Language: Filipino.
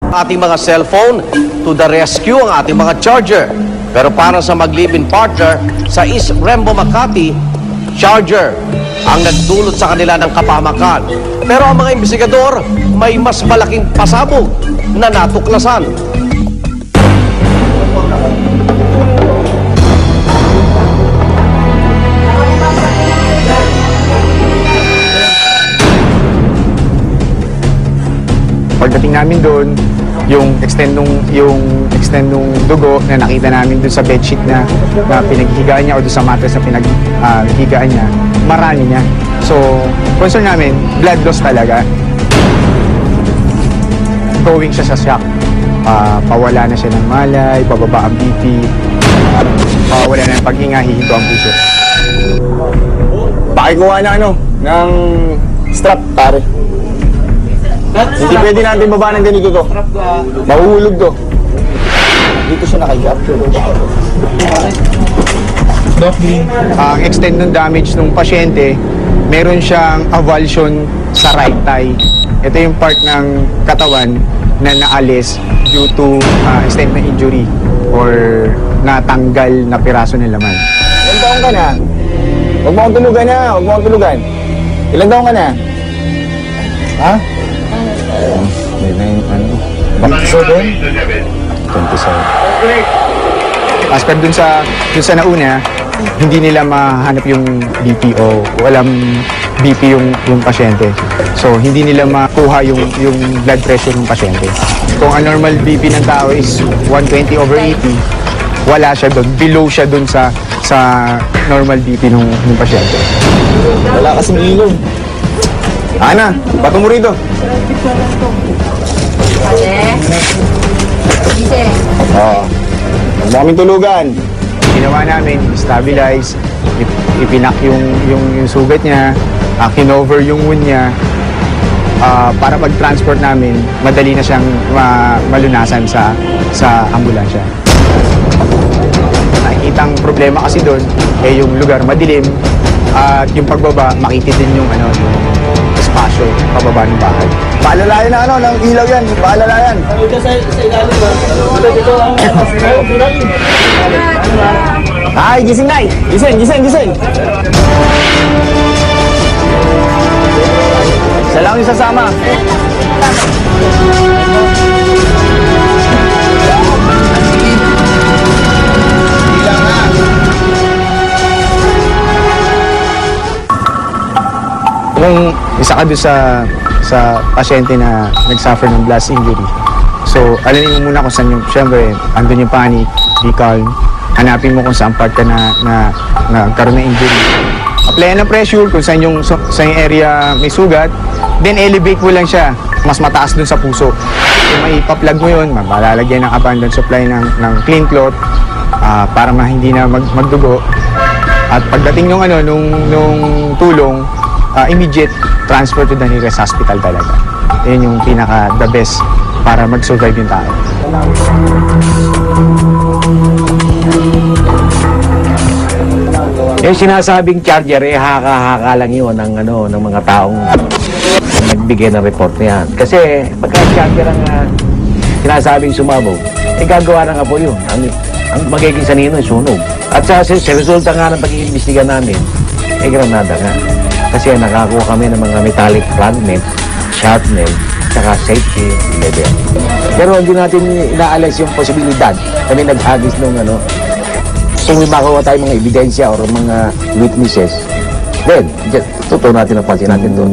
Ating mga cellphone, to the rescue ang ating mga charger. Pero para sa mag-live-in partner sa East Rembo, Makati, charger ang nagdulot sa kanila ng kapahamakan. Pero ang mga investigador may mas malaking pasabog na natuklasan. Pagdating namin doon, yung extend nung dugo na nakita namin doon sa bedsheet na pinaghigaan niya o doon sa mattress na pinaghigaan niya, marami niya. So, concern namin, blood loss talaga. Going siya sa shock. Pawala na siya ng malay, pababa ang BP, pawala na ng paghinga, hihinto ang puso. Pakikuha na ng strap, pare. Hindi pwede natin baba ng ganito to. Mahuhulog to. Dito siya nakaigap. Ang extent ng damage ng pasyente, meron siyang avulsion sa right thigh. Ito yung part ng katawan na naalis due to extent ng injury or natanggal na piraso ng laman. Ilan taong ka na? Huwag mo akong tulugan na. Huwag mo akong tulugan. Ilan taong ka na? Ha? Bakso din? 27. As per dun sa nauna, hindi nila mahanap yung BP o walang BP yung pasyente. So, hindi nila makuha yung blood pressure ng pasyente. Kung ang normal BP ng tao is 120/80, wala siya doon. Below siya doon sa normal BP ng pasyente. Wala kasing ilong. Ana, bato mo rito. Oo. Huwag mo kaming tulugan. Ginawa namin, stabilize, ipinak yung sugat niya, kinover yung wound niya, para pag-transport namin, madali na siyang malunasan sa ambulansya. Nakikitang problema kasi doon, yung lugar madilim, at yung pagbaba, makikita din yung espasyo pababa ng bahay. Paalalayan na ng ilaw yan. Paalalayan. Ay, gising na. Gising. Isa lang yung sasama. Kung isa ka doon sa pasyente na nag-suffer ng blast injury, so alamin mo muna kung saan yung, syempre, andun yung panic, be calm, hanapin mo kung saan part ka na nagkaroon ng injury. Apply ng pressure kung saan yung area may sugat, then elevate mo lang siya, mas mataas dun sa puso. Kung may ipa-plug mo yun, malalagyan ng abundant supply ng clean cloth, para hindi na magdugo. At pagdating nung tulong, immediate transfer to the nearest hospital talaga. Yun yung the best para mag-survive yung tao. Yung sinasabing charger, haka-haka lang yun ng mga taong nagbigay ng report na yan. Kasi pagka charger ang sinasabing sumabog, gagawa ng apo yun. Ang magiging sanino ay sunog. At sa resulta nga ng pag-iimbestiga namin, granada nga. Kasi nakakuha kami ng mga metallic fragments, sharpnel, saka safety level. Pero hindi natin inaalis yung posibilidad kami naghagis nung kung may makuha tayong mga ebidensya or mga witnesses, then totoo natin ang pansin natin doon.